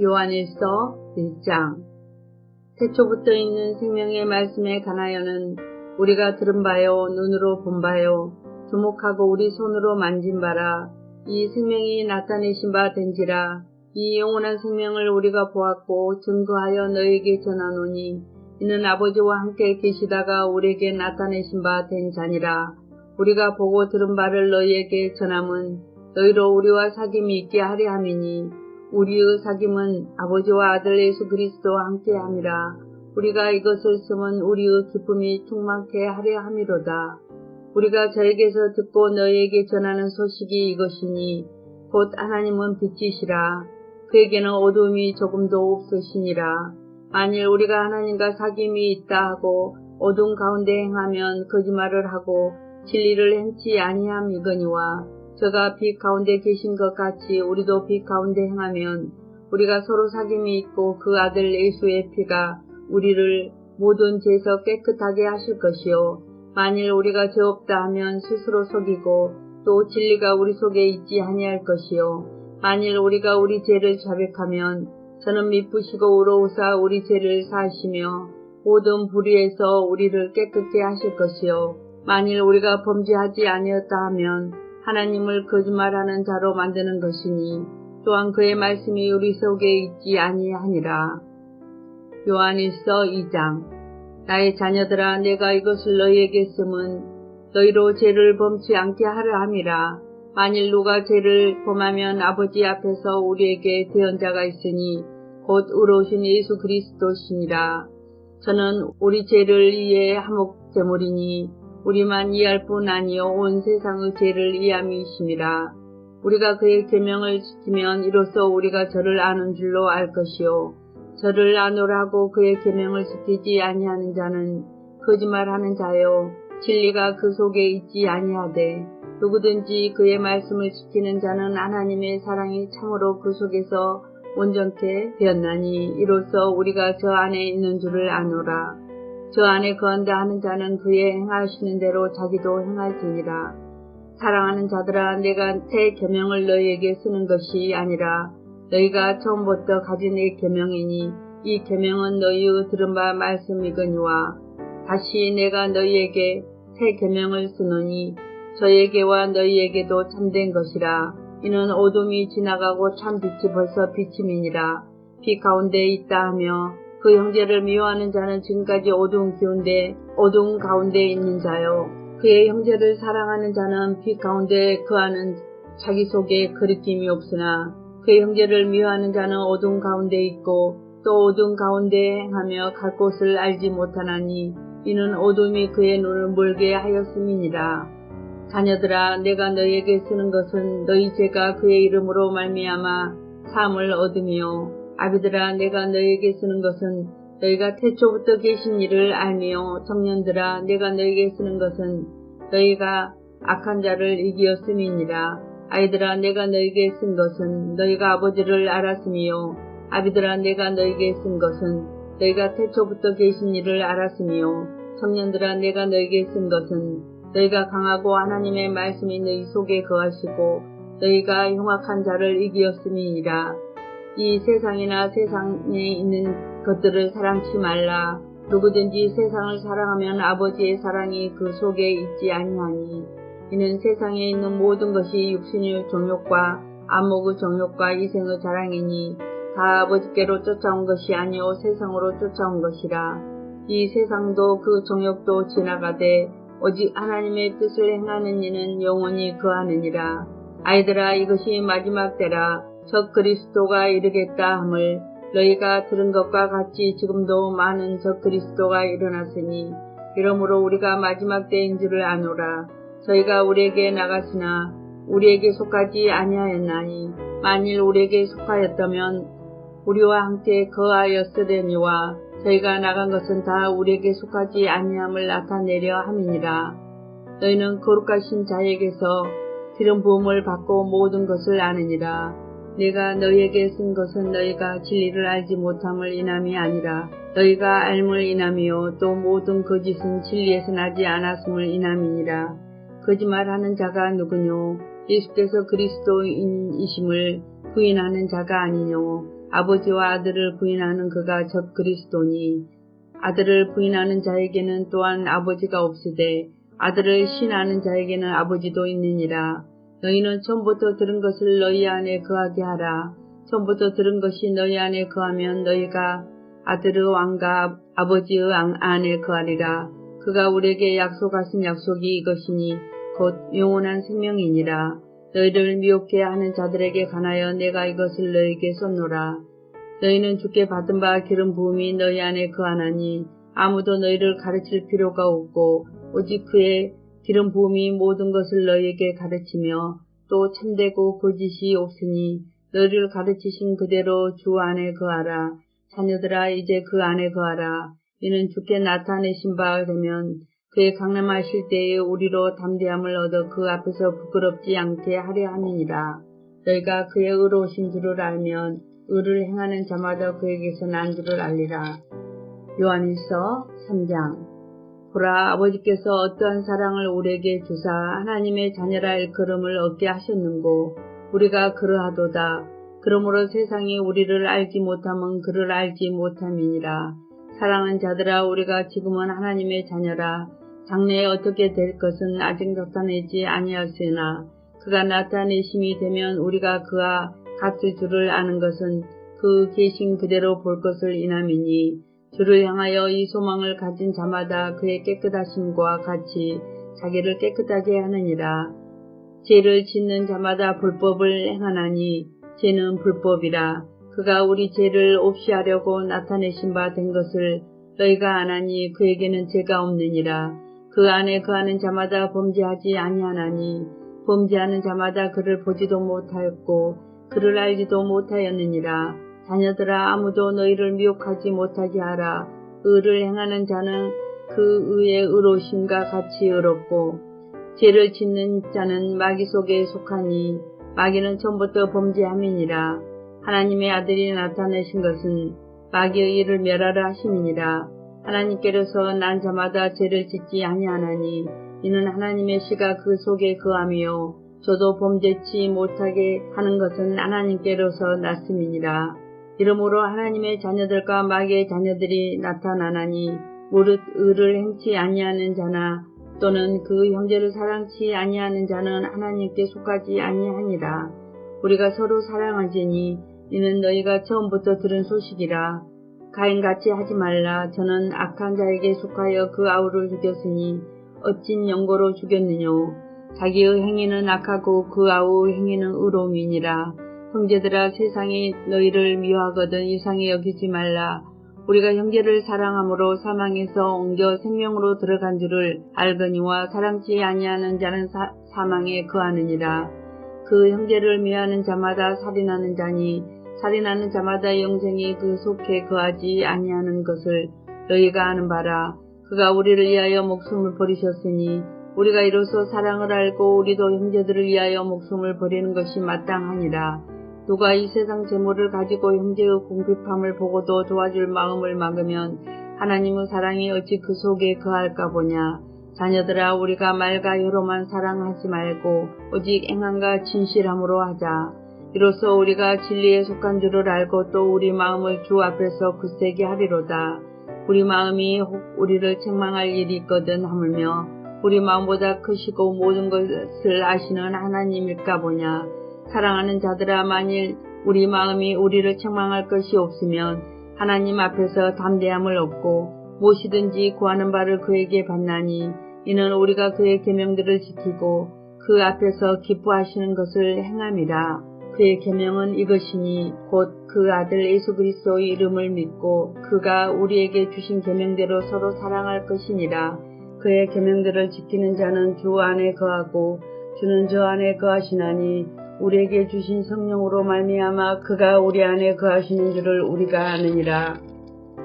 요한일서 1장. 태초부터 있는 생명의 말씀에 관하여는 우리가 들은 바요, 눈으로 본 바요, 주목하고 우리 손으로 만진 바라. 이 생명이 나타내신 바 된지라. 이 영원한 생명을 우리가 보았고 증거하여 너희에게 전하노니 이는 아버지와 함께 계시다가 우리에게 나타내신 바 된 자니라. 우리가 보고 들은 바를 너희에게 전함은 너희로 우리와 사귐이 있게 하려 함이니 우리의 사귐은 아버지와 아들 예수 그리스도와 함께 함이라. 우리가 이것을 쓰면 우리의 기쁨이 충만케 하려 함이로다. 우리가 저에게서 듣고 너희에게 전하는 소식이 이것이니 곧 하나님은 빛이시라. 그에게는 어두움이 조금도 없으시니라. 만일 우리가 하나님과 사귐이 있다 하고 어두움 가운데 행하면 거짓말을 하고 진리를 행치 아니함이거니와 저가 빛 가운데 계신 것 같이 우리도 빛 가운데 행하면 우리가 서로 사귐이 있고 그 아들 예수의 피가 우리를 모든 죄에서 깨끗하게 하실 것이요. 만일 우리가 죄 없다 하면 스스로 속이고 또 진리가 우리 속에 있지 아니할 것이요. 만일 우리가 우리 죄를 자백하면 저는 미쁘시고 의로우사 우리 죄를 사하시며 모든 불의에서 우리를 깨끗게 하실 것이요. 만일 우리가 범죄하지 아니었다 하면 하나님을 거짓말하는 자로 만드는 것이니 또한 그의 말씀이 우리 속에 있지 아니하니라. 요한일서 2장. 나의 자녀들아, 내가 이것을 너희에게 쓰면 너희로 죄를 범치 않게 하려 함이라. 만일 누가 죄를 범하면 아버지 앞에서 우리에게 대언자가 있으니 곧 의로우신 예수 그리스도시니라. 저는 우리 죄를 위해 화목 제물이니 우리만 이해할 뿐 아니요 온 세상의 죄를 이함이심이라. 우리가 그의 계명을 지키면 이로써 우리가 저를 아는 줄로 알 것이요. 저를 아노라고 그의 계명을 지키지 아니하는 자는 거짓말하는 자요 진리가 그 속에 있지 아니하되 누구든지 그의 말씀을 지키는 자는 하나님의 사랑이 참으로 그 속에서 온전케 되었나니 이로써 우리가 저 안에 있는 줄을 아노라. 저 안에 거한다 하는 자는 그의 행하시는 대로 자기도 행할지니라. 사랑하는 자들아, 내가 새 계명을 너희에게 쓰는 것이 아니라 너희가 처음부터 가진 내 계명이니 이 계명은 너희의 들은 바 말씀이거니와 다시 내가 너희에게 새 계명을 쓰노니 저에게와 너희에게도 참된 것이라. 이는 어둠이 지나가고 참 빛이 벌써 비침이니라. 빛 가운데 있다 하며 그 형제를 미워하는 자는 지금까지 어두운 가운데 있는 자요. 그의 형제를 사랑하는 자는 빛 가운데 거하는 자기 속에 거리낌이 없으나 그의 형제를 미워하는 자는 어두운 가운데 있고 또 어두운 가운데 행하며 갈 곳을 알지 못하나니 이는 어둠이 그의 눈을 멀게 하였음이니라. 자녀들아, 내가 너희에게 쓰는 것은 너희 죄가 그의 이름으로 말미암아 사함을 얻으며 아비들아, 내가 너희에게 쓰는 것은 너희가 태초부터 계신 이를 알며 청년들아, 내가 너희에게 쓰는 것은 너희가 악한 자를 이기었음이니라. 아이들아, 내가 너희에게 쓴 것은 너희가 아버지를 알았으며 아비들아, 내가 너희에게 쓴 것은 너희가 태초부터 계신 이를 알았으며 청년들아, 내가 너희에게 쓴 것은 너희가 강하고 하나님의 말씀이 너희 속에 거하시고 너희가 흉악한 자를 이기었음이니라. 이 세상이나 세상에 있는 것들을 사랑치 말라. 누구든지 세상을 사랑하면 아버지의 사랑이 그 속에 있지 아니하니 이는 세상에 있는 모든 것이 육신의 정욕과 안목의 정욕과 이생의 자랑이니 다 아버지께로 쫓아온 것이 아니오 세상으로 쫓아온 것이라. 이 세상도 그 정욕도 지나가되 오직 하나님의 뜻을 행하는 이는 영원히 거하느니라. 아이들아, 이것이 마지막 때라. 적 그리스도가 이르겠다 함을 너희가 들은 것과 같이 지금도 많은 적 그리스도가 일어났으니 이러므로 우리가 마지막 때인 줄을 아노라. 저희가 우리에게 나갔으나 우리에게 속하지 아니하였나니 만일 우리에게 속하였다면 우리와 함께 거하였으려니와 저희가 나간 것은 다 우리에게 속하지 아니함을 나타내려 함이니라. 너희는 거룩하신 자에게서 기름 부음을 받고 모든 것을 아느니라. 내가 너희에게 쓴 것은 너희가 진리를 알지 못함을 인함이 아니라 너희가 알물 인함이요 또 모든 거짓은 진리에서 나지 않았음을 인함이니라. 거짓말하는 자가 누구뇨? 예수께서 그리스도인이심을 부인하는 자가 아니뇨? 아버지와 아들을 부인하는 그가 적 그리스도니 아들을 부인하는 자에게는 또한 아버지가 없으되 아들을 신하는 자에게는 아버지도 있느니라. 너희는 처음부터 들은 것을 너희 안에 거하게 하라. 처음부터 들은 것이 너희 안에 거하면 너희가 아들의 왕과 아버지의 안에 거하리라. 그가 우리에게 약속하신 약속이 이것이니 곧 영원한 생명이니라. 너희를 미혹해 하는 자들에게 관하여 내가 이것을 너희에게 쏟노라. 너희는 주께 받은 바 기름 부음이 너희 안에 거하나니 아무도 너희를 가르칠 필요가 없고 오직 그의 기름 부음이 모든 것을 너희에게 가르치며 또 참되고 거짓이 없으니 너희를 가르치신 그대로 주 안에 거하라. 자녀들아 이제 그 안에 거하라. 이는 주께 나타내신 바 되면 그의 강림하실 때에 우리로 담대함을 얻어 그 앞에서 부끄럽지 않게 하려 함이니라. 너희가 그의 의로우신 줄을 알면 의를 행하는 자마다 그에게서 난 줄을 알리라. 요한일서 3장. 보라, 아버지께서 어떠한 사랑을 우리에게 주사 하나님의 자녀라 일컬음을 얻게 하셨는고 우리가 그러하도다. 그러므로 세상이 우리를 알지 못함은 그를 알지 못함이니라. 사랑하는 자들아, 우리가 지금은 하나님의 자녀라. 장래에 어떻게 될 것은 아직 나타내지 아니하였으나 그가 나타내심이 되면 우리가 그와 같을 줄을 아는 것은 그 계신 그대로 볼 것을 인함이니 주를 향하여 이 소망을 가진 자마다 그의 깨끗하심과 같이 자기를 깨끗하게 하느니라. 죄를 짓는 자마다 불법을 행하나니 죄는 불법이라. 그가 우리 죄를 없이 하려고 나타내신 바 된 것을 너희가 아나니 그에게는 죄가 없느니라. 그 안에 거하는 자마다 범죄하지 아니하나니 범죄하는 자마다 그를 보지도 못하였고 그를 알지도 못하였느니라. 자녀들아, 아무도 너희를 미혹하지 못하게 하라. 의를 행하는 자는 그 의의 의로우심과 같이 의롭고 죄를 짓는 자는 마귀 속에 속하니 마귀는 처음부터 범죄함이니라. 하나님의 아들이 나타내신 것은 마귀의 일을 멸하라 하심이니라. 하나님께로서 난 자마다 죄를 짓지 아니하나니 이는 하나님의 씨가 그 속에 거함이요 저도 범죄치 못하게 하는 것은 하나님께로서 났음이니라. 이러므로 하나님의 자녀들과 마귀의 자녀들이 나타나나니 무릇 의를 행치 아니하는 자나 또는 그 형제를 사랑치 아니하는 자는 하나님께 속하지 아니하니라. 우리가 서로 사랑하지니 이는 너희가 처음부터 들은 소식이라. 가인같이 하지 말라. 저는 악한 자에게 속하여 그 아우를 죽였으니 어찐 영고로 죽였느냐. 자기의 행위는 악하고 그 아우의 행위는 의로움이니라. 형제들아, 세상이 너희를 미워하거든 이상히 여기지 말라. 우리가 형제를 사랑함으로 사망에서 옮겨 생명으로 들어간 줄을 알거니와 사랑치 아니하는 자는 사망에 거하느니라. 그 형제를 미워하는 자마다 살인하는 자니 살인하는 자마다 영생이 그 속에 거하지 아니하는 것을 너희가 아는 바라. 그가 우리를 위하여 목숨을 버리셨으니 우리가 이로써 사랑을 알고 우리도 형제들을 위하여 목숨을 버리는 것이 마땅하니라. 누가 이 세상 재물을 가지고 형제의 궁핍함을 보고도 도와줄 마음을 막으면 하나님의 사랑이 어찌 그 속에 거할까 보냐. 자녀들아, 우리가 말과 혀로만 사랑하지 말고 오직 행함과 진실함으로 하자. 이로써 우리가 진리에 속한 줄을 알고 또 우리 마음을 주 앞에서 굳세게 하리로다. 우리 마음이 혹 우리를 책망할 일이 있거든 하물며 우리 마음보다 크시고 모든 것을 아시는 하나님일까 보냐. 사랑하는 자들아, 만일 우리 마음이 우리를 책망할 것이 없으면 하나님 앞에서 담대함을 얻고 무엇이든지 구하는 바를 그에게 받나니 이는 우리가 그의 계명들을 지키고 그 앞에서 기뻐하시는 것을 행함이라. 그의 계명은 이것이니 곧 그 아들 예수 그리스도의 이름을 믿고 그가 우리에게 주신 계명대로 서로 사랑할 것이니라. 그의 계명들을 지키는 자는 주 안에 거하고 주는 저 안에 거하시나니 우리에게 주신 성령으로 말미암아 그가 우리 안에 거하시는 줄을 우리가 아느니라.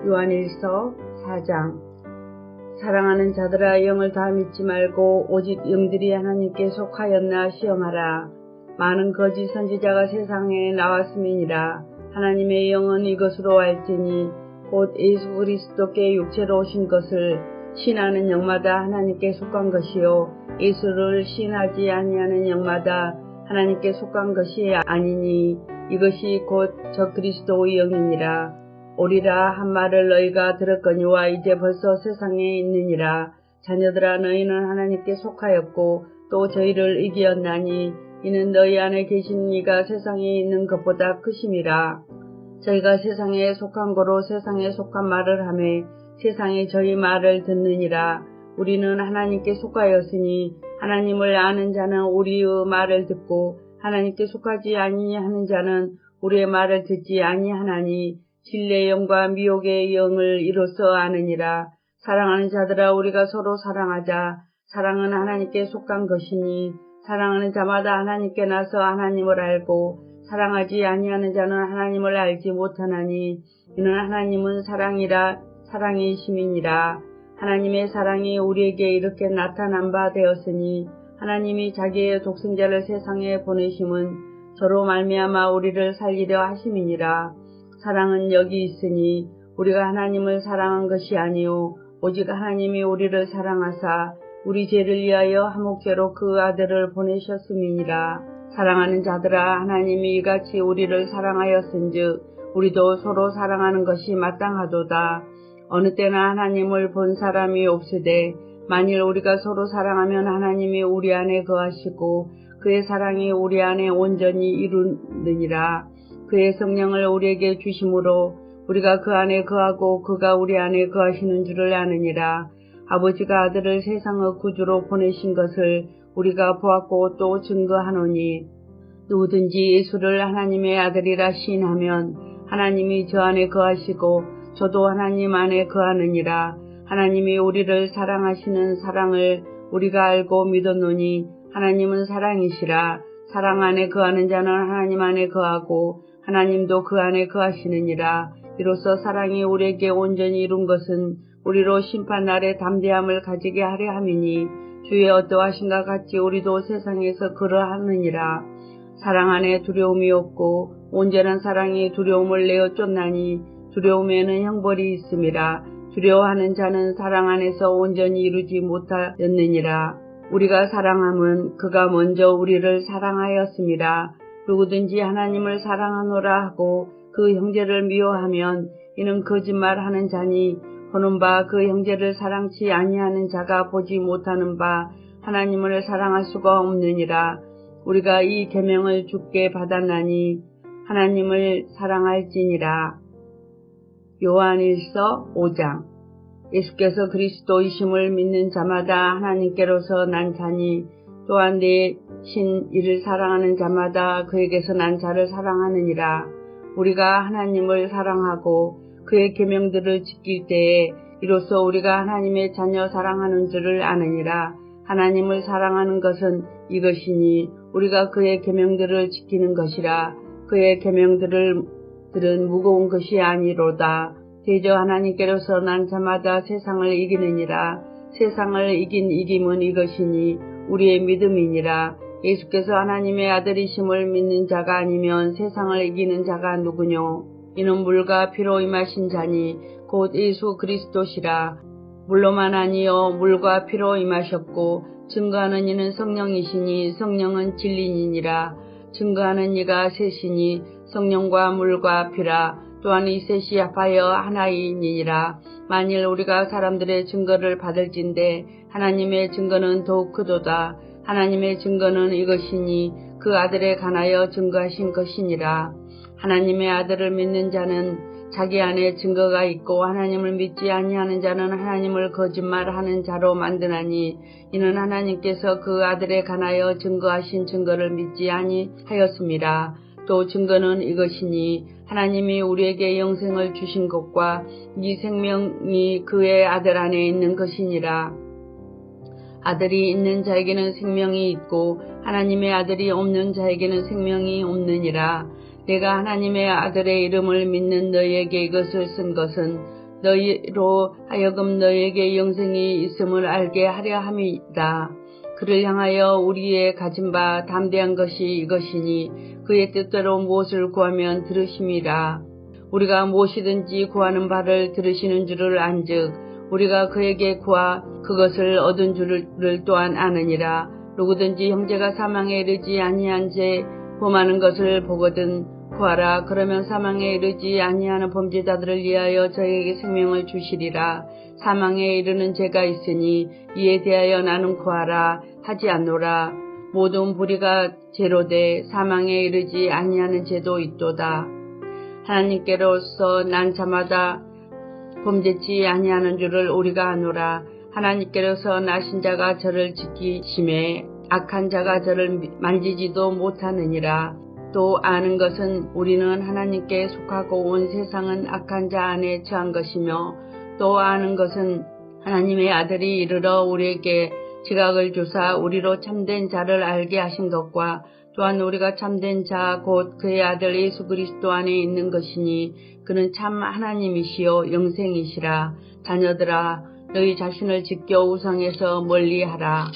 요한일서 4장. 사랑하는 자들아, 영을 다 믿지 말고 오직 영들이 하나님께 속하였나 시험하라. 많은 거짓 선지자가 세상에 나왔음이니라. 하나님의 영은 이것으로 알지니 곧 예수 그리스도께 육체로 오신 것을 신하는 영마다 하나님께 속한 것이요 예수를 신하지 아니하는 영마다 하나님께 속한 것이 아니니 이것이 곧 저 그리스도의 영이니라. 오리라 한 말을 너희가 들었거니와 이제 벌써 세상에 있느니라. 자녀들아, 너희는 하나님께 속하였고 또 저희를 이기었나니 이는 너희 안에 계신 이가 세상에 있는 것보다 크심이라. 저희가 세상에 속한 거로 세상에 속한 말을 하매 세상이 저희 말을 듣느니라. 우리는 하나님께 속하였으니 하나님을 아는 자는 우리의 말을 듣고 하나님께 속하지 아니하는 자는 우리의 말을 듣지 아니하나니 진리의 영과 미혹의 영을 이로써 아느니라. 사랑하는 자들아, 우리가 서로 사랑하자. 사랑은 하나님께 속한 것이니 사랑하는 자마다 하나님께 나서 하나님을 알고 사랑하지 아니하는 자는 하나님을 알지 못하나니 이는 하나님은 사랑이라 사랑의 심이니라. 하나님의 사랑이 우리에게 이렇게 나타난 바 되었으니 하나님이 자기의 독생자를 세상에 보내심은 저로 말미암아 우리를 살리려 하심이니라. 사랑은 여기 있으니 우리가 하나님을 사랑한 것이 아니요 오직 하나님이 우리를 사랑하사 우리 죄를 위하여 화목제로 그 아들을 보내셨음이니라. 사랑하는 자들아, 하나님이 이같이 우리를 사랑하였은즉 우리도 서로 사랑하는 것이 마땅하도다. 어느 때나 하나님을 본 사람이 없으되 만일 우리가 서로 사랑하면 하나님이 우리 안에 거하시고 그의 사랑이 우리 안에 온전히 이루느니라. 그의 성령을 우리에게 주심으로 우리가 그 안에 거하고 그가 우리 안에 거하시는 줄을 아느니라. 아버지가 아들을 세상의 구주로 보내신 것을 우리가 보았고 또 증거하노니 누구든지 예수를 하나님의 아들이라 시인하면 하나님이 저 안에 거하시고 저도 하나님 안에 거하느니라. 하나님이 우리를 사랑하시는 사랑을 우리가 알고 믿었노니 하나님은 사랑이시라. 사랑 안에 거하는 자는 하나님 안에 거하고 하나님도 그 안에 거하시느니라. 이로써 사랑이 우리에게 온전히 이룬 것은 우리로 심판날에 담대함을 가지게 하려 함이니 주의 어떠하신가 같이 우리도 세상에서 그러하느니라. 사랑 안에 두려움이 없고 온전한 사랑이 두려움을 내어 쫓나니 두려움에는 형벌이 있음이라. 두려워하는 자는 사랑 안에서 온전히 이루지 못하였느니라. 우리가 사랑함은 그가 먼저 우리를 사랑하였음이라. 누구든지 하나님을 사랑하노라 하고 그 형제를 미워하면 이는 거짓말하는 자니 보는 바 그 형제를 사랑치 아니하는 자가 보지 못하는 바 하나님을 사랑할 수가 없느니라. 우리가 이 계명을 주께 받았나니 하나님을 사랑할지니라. 요한일서 5장. 예수께서 그리스도이심을 믿는 자마다 하나님께로서 난 자니 또한 내신 이를 사랑하는 자마다 그에게서 난 자를 사랑하느니라. 우리가 하나님을 사랑하고 그의 계명들을 지킬 때에 이로써 우리가 하나님의 자녀 사랑하는 줄을 아느니라. 하나님을 사랑하는 것은 이것이니 우리가 그의 계명들을 지키는 것이라. 그의 계명들은 무거운 것이 아니로다. 대저 하나님께로서 난 자마다 세상을 이기느니라. 세상을 이긴 이김은 이것이니 우리의 믿음이니라. 예수께서 하나님의 아들이심을 믿는 자가 아니면 세상을 이기는 자가 누구뇨? 이는 물과 피로 임하신 자니 곧 예수 그리스도시라. 물로만 아니요 물과 피로 임하셨고 증거하는 이는 성령이시니 성령은 진리니라. 증거하는 이가 셋이니 성령과 물과 피라. 또한 이 셋이 합하여 하나이니라. 만일 우리가 사람들의 증거를 받을진대 하나님의 증거는 더욱 크도다. 하나님의 증거는 이것이니 그 아들에 관하여 증거하신 것이니라. 하나님의 아들을 믿는 자는 자기 안에 증거가 있고 하나님을 믿지 아니하는 자는 하나님을 거짓말하는 자로 만드나니 이는 하나님께서 그 아들에 관하여 증거하신 증거를 믿지 아니하였습니다. 또 증거는 이것이니 하나님이 우리에게 영생을 주신 것과 이 생명이 그의 아들 안에 있는 것이니라. 아들이 있는 자에게는 생명이 있고 하나님의 아들이 없는 자에게는 생명이 없느니라. 내가 하나님의 아들의 이름을 믿는 너희에게 이것을 쓴 것은 너희로 하여금 너희에게 영생이 있음을 알게 하려 함이다. 그를 향하여 우리의 가진 바 담대한 것이 이것이니 그의 뜻대로 무엇을 구하면 들으심이라. 우리가 무엇이든지 구하는 바를 들으시는 줄을 안즉 우리가 그에게 구하 그것을 얻은 줄을 또한 아느니라. 누구든지 형제가 사망에 이르지 아니한 죄 범하는 것을 보거든 구하라. 그러면 사망에 이르지 아니하는 범죄자들을 위하여 저에게 생명을 주시리라. 사망에 이르는 죄가 있으니 이에 대하여 나는 구하라 하지 않노라. 모든 불의가 죄로 돼 사망에 이르지 아니하는 죄도 있도다. 하나님께로서 난 자마다 범죄치 아니하는 줄을 우리가 아노라. 하나님께로서 나신 자가 저를 지키심에 악한 자가 저를 만지지도 못하느니라. 또 아는 것은 우리는 하나님께 속하고 온 세상은 악한 자 안에 처한 것이며, 또 아는 것은 하나님의 아들이 이르러 우리에게 지각을 주사 우리로 참된 자를 알게 하신 것과, 또한 우리가 참된 자 곧 그의 아들 예수 그리스도 안에 있는 것이니 그는 참 하나님이시요 영생이시라. 자녀들아, 너희 자신을 지켜 우상에서 멀리하라.